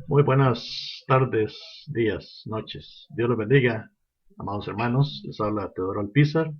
Muy buenas tardes, días, noches. Dios los bendiga, amados hermanos. Les habla Teodoro Alpizar,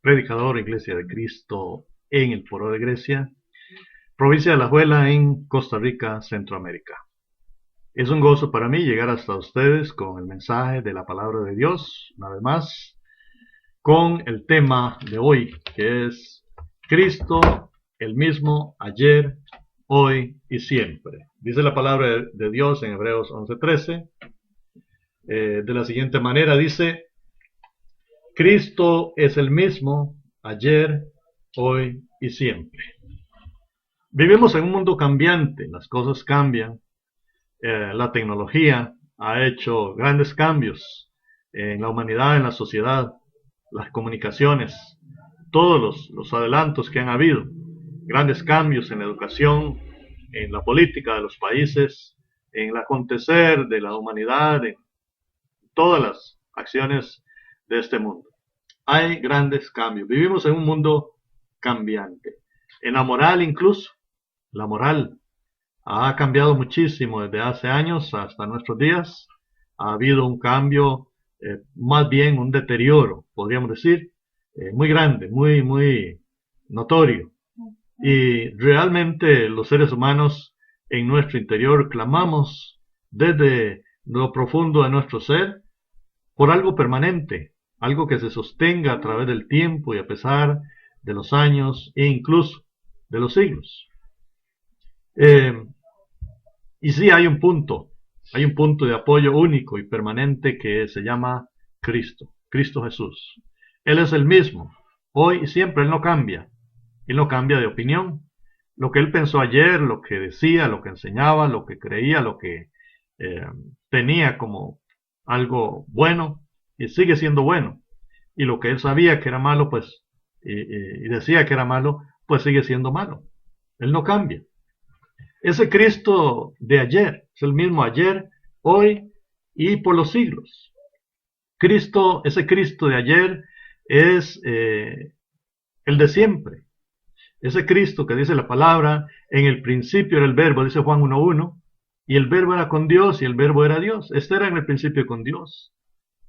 predicador, Iglesia de Cristo en el Foro de Grecia, provincia de La Alajuela, en Costa Rica, Centroamérica. Es un gozo para mí llegar hasta ustedes con el mensaje de la palabra de Dios, una vez más, con el tema de hoy, que es Cristo, el mismo ayer, hoy y siempre. Dice la palabra de Dios en Hebreos 11:13, de la siguiente manera, dice: Cristo es el mismo ayer, hoy y siempre. Vivimos en un mundo cambiante, las cosas cambian, la tecnología ha hecho grandes cambios en la humanidad, en la sociedad, las comunicaciones, todos los adelantos que han habido, grandes cambios en la educación, en la política de los países, en el acontecer de la humanidad, en todas las acciones de este mundo. Hay grandes cambios. Vivimos en un mundo cambiante. En la moral incluso, la moral ha cambiado muchísimo desde hace años hasta nuestros días. Ha habido un cambio, más bien un deterioro, podríamos decir, muy grande, muy notorio. Y realmente los seres humanos en nuestro interior clamamos desde lo profundo de nuestro ser por algo permanente, algo que se sostenga a través del tiempo y a pesar de los años e incluso de los siglos. Eh, y sí, hay un punto de apoyo único y permanente que se llama Cristo, Cristo Jesús. Él es el mismo, hoy y siempre, Él no cambia. Él no cambia de opinión. Lo que Él pensó ayer, lo que decía, lo que enseñaba, lo que creía, lo que eh, tenía como algo bueno, y sigue siendo bueno. Y lo que Él sabía que era malo, pues, y decía que era malo, pues sigue siendo malo. Él no cambia. Ese Cristo de ayer es el mismo ayer, hoy y por los siglos. Cristo, ese Cristo de ayer es el de siempre. Ese Cristo que dice la palabra, en el principio era el verbo, dice Juan 1:1, y el verbo era con Dios y el verbo era Dios. Este era en el principio con Dios.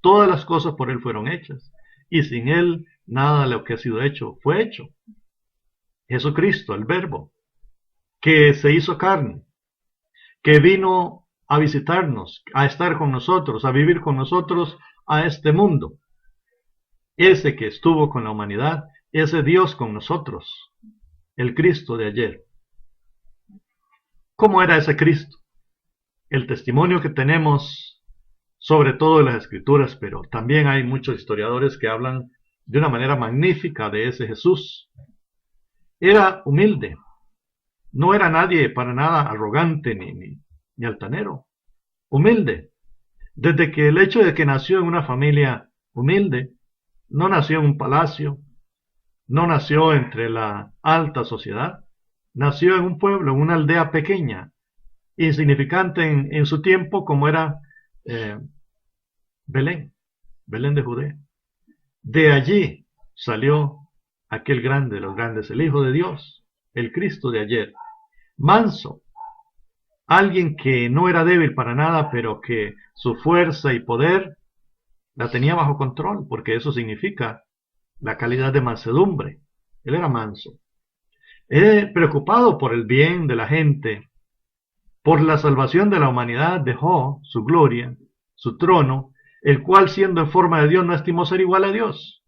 Todas las cosas por Él fueron hechas, y sin Él nada de lo que ha sido hecho fue hecho. Jesucristo, el verbo, que se hizo carne, que vino a visitarnos, a estar con nosotros, a vivir con nosotros a este mundo. Ese que estuvo con la humanidad, ese Dios con nosotros, el Cristo de ayer. ¿Cómo era ese Cristo? El testimonio que tenemos, sobre todo en las Escrituras, pero también hay muchos historiadores que hablan de una manera magnífica de ese Jesús. Era humilde, no era nadie para nada arrogante ni altanero, humilde. Desde que el hecho de que nació en una familia humilde, no nació en un palacio, no nació entre la alta sociedad, nació en un pueblo, en una aldea pequeña, insignificante en su tiempo, como era eh, Belén, Belén de Judea. De allí salió aquel grande de los grandes, el Hijo de Dios, el Cristo de ayer, manso, alguien que no era débil para nada, pero que su fuerza y poder la tenía bajo control, porque eso significa la calidad de mansedumbre. Él era manso. Preocupado por el bien de la gente, por la salvación de la humanidad, dejó su gloria, su trono, el cual siendo en forma de Dios no estimó ser igual a Dios,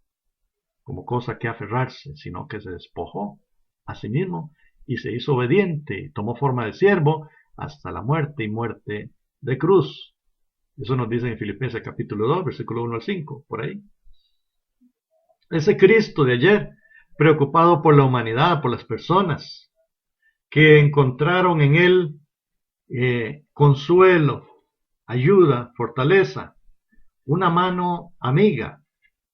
como cosa que aferrarse, sino que se despojó a sí mismo y se hizo obediente y tomó forma de siervo hasta la muerte y muerte de cruz. Eso nos dice en Filipenses capítulo 2, versículo 1 al 5, por ahí. Ese Cristo de ayer, preocupado por la humanidad, por las personas, que encontraron en Él consuelo, ayuda, fortaleza, una mano amiga,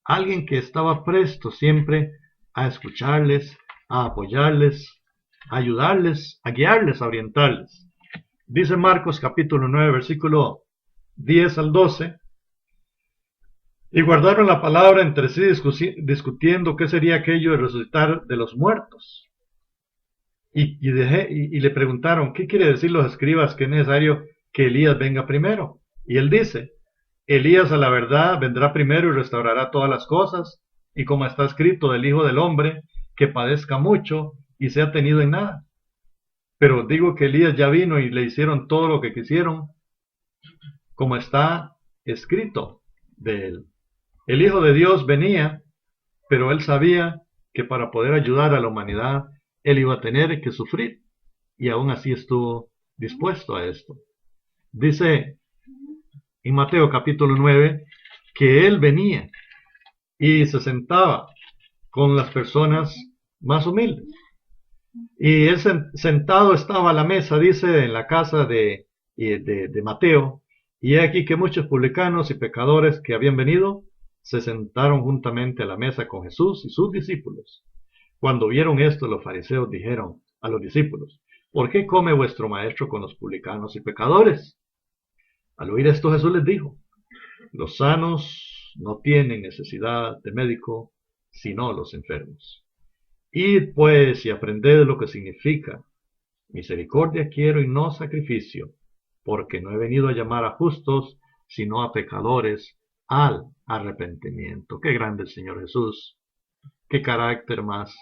alguien que estaba presto siempre a escucharles, a apoyarles, a ayudarles, a guiarles, a orientarles. Dice Marcos capítulo 9, versículo 10 al 12, y guardaron la palabra entre sí discutiendo qué sería aquello de resucitar de los muertos. Y le preguntaron, ¿qué quiere decir los escribas que es necesario que Elías venga primero. Y él dice, Elías a la verdad vendrá primero y restaurará todas las cosas, y como está escrito del Hijo del Hombre, que padezca mucho y sea tenido en nada. Pero digo que Elías ya vino y le hicieron todo lo que quisieron, como está escrito de él. El Hijo de Dios venía, pero él sabía que para poder ayudar a la humanidad, él iba a tener que sufrir, y aún así estuvo dispuesto a esto. Dice en Mateo capítulo 9 que él venía y se sentaba con las personas más humildes. Y él sentado estaba a la mesa, dice, en la casa de Mateo, y he aquí que muchos publicanos y pecadores que habían venido se sentaron juntamente a la mesa con Jesús y sus discípulos. Cuando vieron esto, los fariseos dijeron a los discípulos, ¿por qué come vuestro maestro con los publicanos y pecadores? Al oír esto, Jesús les dijo, los sanos no tienen necesidad de médico, sino los enfermos. Id pues y aprended lo que significa, misericordia quiero y no sacrificio, porque no he venido a llamar a justos, sino a pecadores al arrepentimiento. Qué grande el Señor Jesús, qué carácter más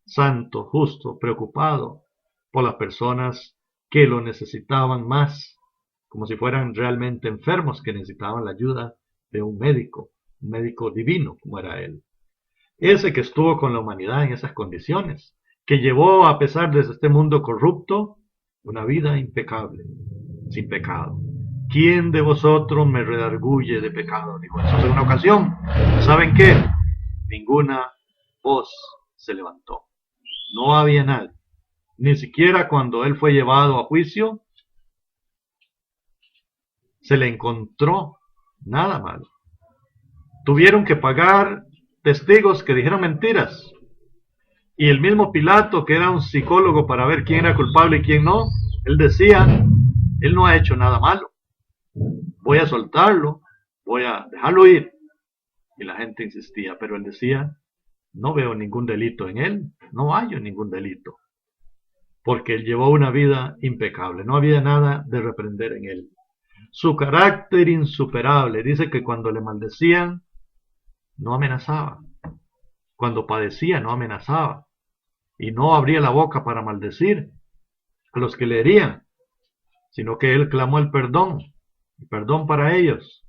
santo, justo, preocupado por las personas que lo necesitaban más, como si fueran realmente enfermos que necesitaban la ayuda de un médico divino como era él. Ese que estuvo con la humanidad en esas condiciones, que llevó, a pesar de este mundo corrupto, una vida impecable, sin pecado. ¿Quién de vosotros me redarguye de pecado? Dijo Jesús en una ocasión. ¿Saben qué? Ninguna voz se levantó. No había nadie. Ni siquiera cuando él fue llevado a juicio, se le encontró nada malo. Tuvieron que pagar testigos que dijeron mentiras. Y el mismo Pilato, que era un psicólogo para ver quién era culpable y quién no, él decía, él no ha hecho nada malo. Voy a soltarlo, voy a dejarlo ir. Y la gente insistía, pero él decía, no veo ningún delito en él, no hallo ningún delito. Porque él llevó una vida impecable, no había nada de reprender en él. Su carácter insuperable, dice que cuando le maldecían, no amenazaba. Cuando padecía, no amenazaba. Y no abría la boca para maldecir a los que le herían, sino que él clamó el perdón para ellos.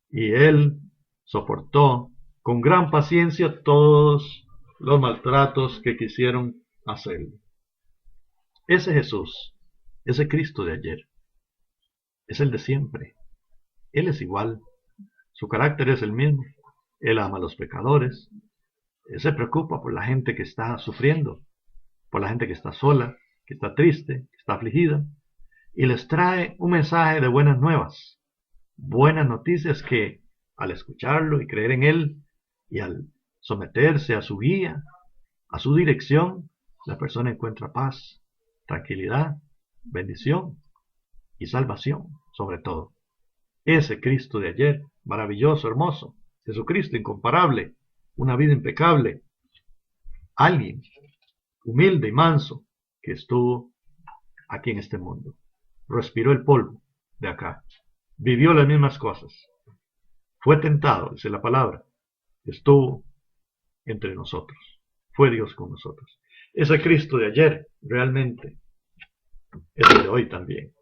Y él soportó con gran paciencia todos los maltratos que quisieron hacerle. Ese Jesús, ese Cristo de ayer, es el de siempre. Él es igual, su carácter es el mismo. Él ama a los pecadores, él se preocupa por la gente que está sufriendo, por la gente que está sola, que está triste, que está afligida, y les trae un mensaje de buenas nuevas, buenas noticias que al escucharlo y creer en él, y al someterse a su guía, a su dirección, la persona encuentra paz, tranquilidad, bendición y salvación, sobre todo. Ese Cristo de ayer, maravilloso, hermoso, Jesucristo incomparable, una vida impecable, alguien humilde y manso que estuvo aquí en este mundo, respiró el polvo de acá, vivió las mismas cosas, fue tentado, dice la palabra, estuvo entre nosotros, fue Dios con nosotros. Ese Cristo de ayer realmente es el de hoy también.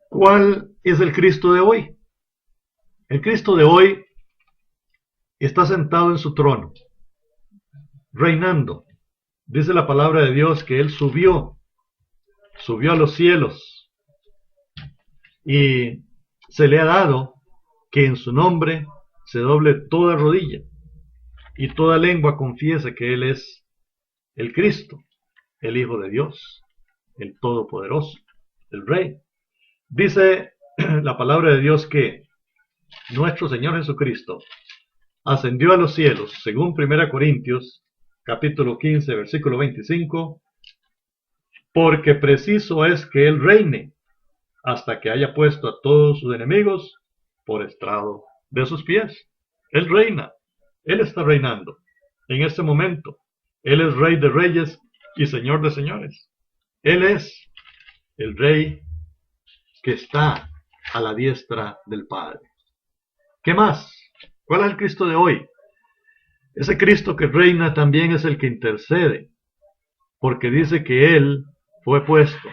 ¿Cuál es el Cristo de hoy? El Cristo de hoy está sentado en su trono, reinando. Dice la palabra de Dios que Él subió a los cielos y se le ha dado que en su nombre se doble toda rodilla y toda lengua confiese que Él es el Cristo, el Hijo de Dios, el Todopoderoso, el Rey. Dice la palabra de Dios que nuestro Señor Jesucristo ascendió a los cielos, según 1 Corintios, capítulo 15, versículo 25, porque preciso es que Él reine hasta que haya puesto a todos sus enemigos por estrado de sus pies. Él reina, Él está reinando en este momento. Él es Rey de reyes y Señor de señores. Él es el Rey que está a la diestra del Padre. ¿Qué más? ¿Cuál es el Cristo de hoy? Ese Cristo que reina también es el que intercede, porque dice que Él fue puesto,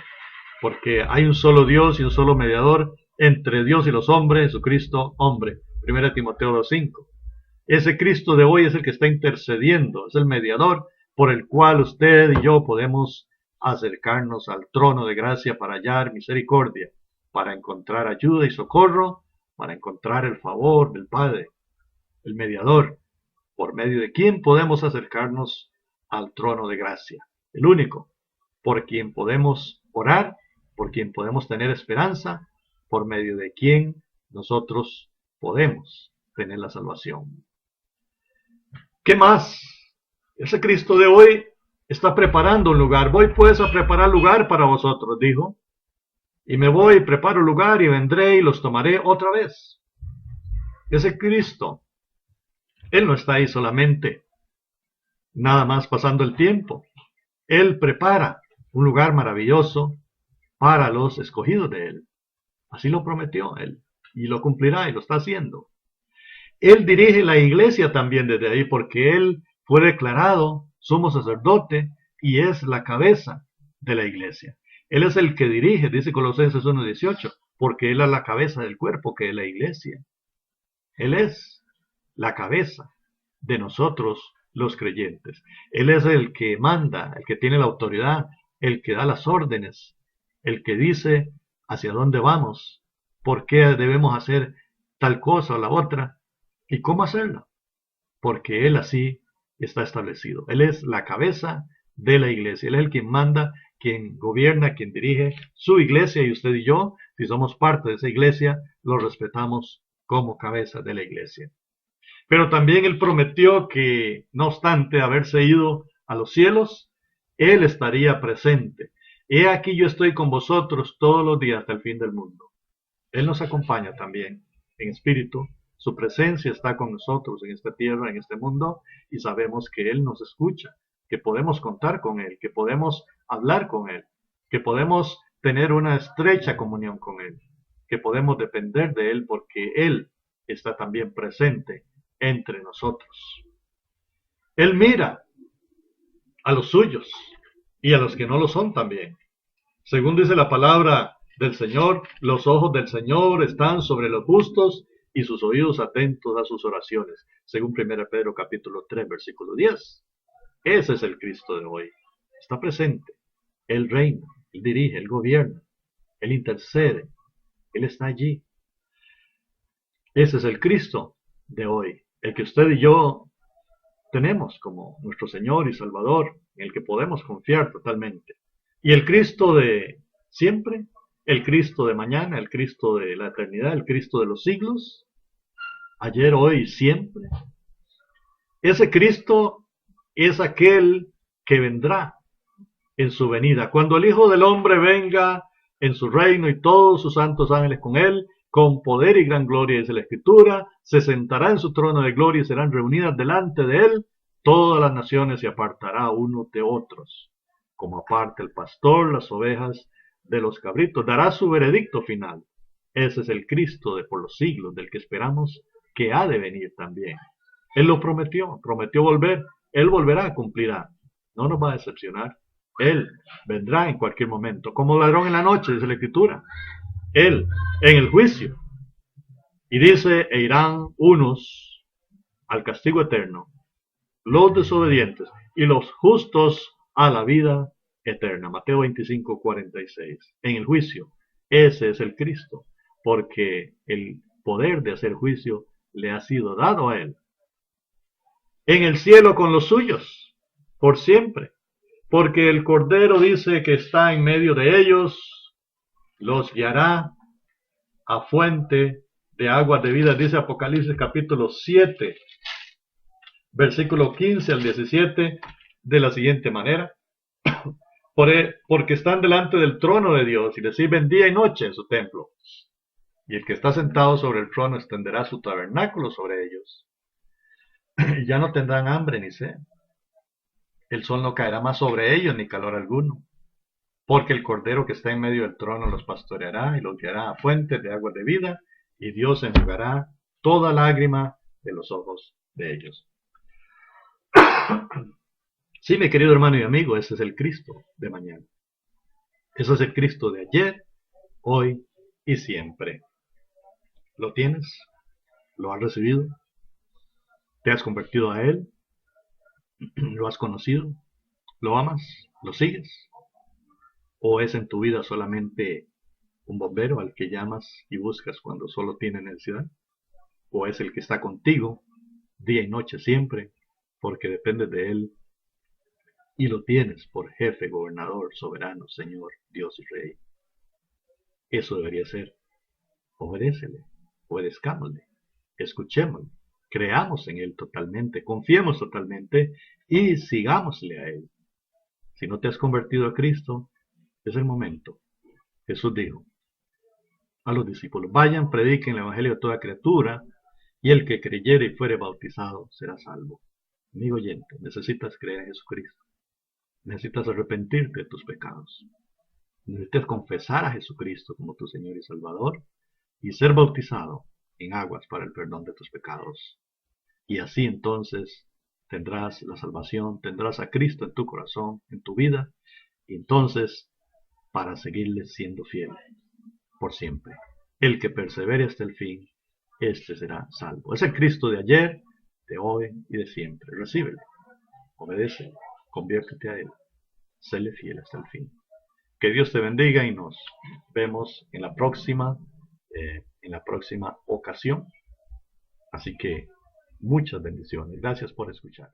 porque hay un solo Dios y un solo mediador entre Dios y los hombres, Jesucristo, hombre. 1 Timoteo 2:5. Ese Cristo de hoy es el que está intercediendo, es el mediador por el cual usted y yo podemos acercarnos al trono de gracia para hallar misericordia, para encontrar ayuda y socorro, para encontrar el favor del Padre, el mediador, por medio de quien podemos acercarnos al trono de gracia, el único, por quien podemos orar, por quien podemos tener esperanza, por medio de quien nosotros podemos tener la salvación. ¿Qué más? Ese Cristo de hoy está preparando un lugar. Voy pues a preparar lugar para vosotros, dijo. Y me voy, preparo lugar y vendré y los tomaré otra vez. Ese Cristo, Él no está ahí solamente, nada más pasando el tiempo. Él prepara un lugar maravilloso para los escogidos de Él. Así lo prometió Él y lo cumplirá y lo está haciendo. Él dirige la iglesia también desde ahí porque Él fue declarado sumo sacerdote y es la cabeza de la iglesia. Él es el que dirige, dice Colosenses 1:18, porque Él es la cabeza del cuerpo que es la iglesia. Él es la cabeza de nosotros los creyentes. Él es el que manda, el que tiene la autoridad, el que da las órdenes, el que dice hacia dónde vamos, por qué debemos hacer tal cosa o la otra y cómo hacerla, porque Él así está establecido. Él es la cabeza de la iglesia. Él es el quien manda, quien gobierna, quien dirige su iglesia, y usted y yo, si somos parte de esa iglesia, lo respetamos como cabeza de la iglesia. Pero también Él prometió que, no obstante haberse ido a los cielos, Él estaría presente. He aquí yo estoy con vosotros todos los días hasta el fin del mundo. Él nos acompaña también en espíritu. Su presencia está con nosotros en esta tierra, en este mundo, y sabemos que Él nos escucha, que podemos contar con Él, que podemos hablar con Él, que podemos tener una estrecha comunión con Él, que podemos depender de Él porque Él está también presente entre nosotros. Él mira a los suyos y a los que no lo son también. Según dice la palabra del Señor, los ojos del Señor están sobre los justos y sus oídos atentos a sus oraciones. Según 1 Pedro capítulo 3, versículo 10. Ese es el Cristo de hoy. Está presente. Él reina, Él dirige, Él gobierna, Él intercede, Él está allí. Ese es el Cristo de hoy, el que usted y yo tenemos como nuestro Señor y Salvador, en el que podemos confiar totalmente. Y el Cristo de siempre, el Cristo de mañana, el Cristo de la eternidad, el Cristo de los siglos, ayer, hoy y siempre. Ese Cristo es aquel que vendrá en su venida. Cuando el Hijo del Hombre venga en su reino y todos sus santos ángeles con él, con poder y gran gloria, dice la Escritura, se sentará en su trono de gloria y serán reunidas delante de él todas las naciones y apartará unos de otros, como aparta el pastor las ovejas de los cabritos. Dará su veredicto final. Ese es el Cristo de por los siglos, del que esperamos que ha de venir también. Él lo prometió volver, Él volverá, cumplirá. No nos va a decepcionar. Él vendrá en cualquier momento, como ladrón en la noche, dice la Escritura. Él en el juicio. Y dice, e irán unos al castigo eterno, los desobedientes, y los justos a la vida eterna. Mateo 25:46. En el juicio. Ese es el Cristo, porque el poder de hacer juicio le ha sido dado a Él. En el cielo con los suyos, por siempre, porque el Cordero dice que está en medio de ellos, los guiará a fuente de aguas de vida, dice Apocalipsis capítulo 7, versículo 15 al 17, de la siguiente manera. Porque están delante del trono de Dios y le sirven día y noche en su templo. Y el que está sentado sobre el trono extenderá su tabernáculo sobre ellos. Y ya no tendrán hambre ni sed. El sol no caerá más sobre ellos ni calor alguno. Porque el Cordero que está en medio del trono los pastoreará y los guiará a fuentes de aguas de vida, y Dios enjugará toda lágrima de los ojos de ellos. Sí, mi querido hermano y amigo, ese es el Cristo de mañana. Ese es el Cristo de ayer, hoy y siempre. ¿Lo tienes? ¿Lo has recibido? ¿Te has convertido a Él? ¿Lo has conocido? ¿Lo amas? ¿Lo sigues? ¿O es en tu vida solamente un bombero al que llamas y buscas cuando solo tiene necesidad? ¿O es el que está contigo día y noche siempre porque dependes de Él y lo tienes por jefe, gobernador, soberano, Señor, Dios y Rey? Eso debería ser. Obedécele, obedezcámosle, escuchémosle, creamos en Él totalmente, confiemos totalmente y sigámosle a Él. Si no te has convertido a Cristo, es el momento. Jesús dijo a los discípulos: vayan, prediquen el Evangelio a toda criatura, y el que creyere y fuere bautizado será salvo. Amigo oyente, necesitas creer en Jesucristo. Necesitas arrepentirte de tus pecados. Necesitas confesar a Jesucristo como tu Señor y Salvador y ser bautizado en aguas para el perdón de tus pecados. Y así entonces tendrás la salvación, tendrás a Cristo en tu corazón, en tu vida, y entonces para seguirle siendo fiel por siempre. El que persevere hasta el fin, este será salvo. Es el Cristo de ayer, de hoy y de siempre. Recíbele, obedécele, conviértete a Él, séle fiel hasta el fin. Que Dios te bendiga y nos vemos en la próxima ocasión. Así que muchas bendiciones. Gracias por escuchar.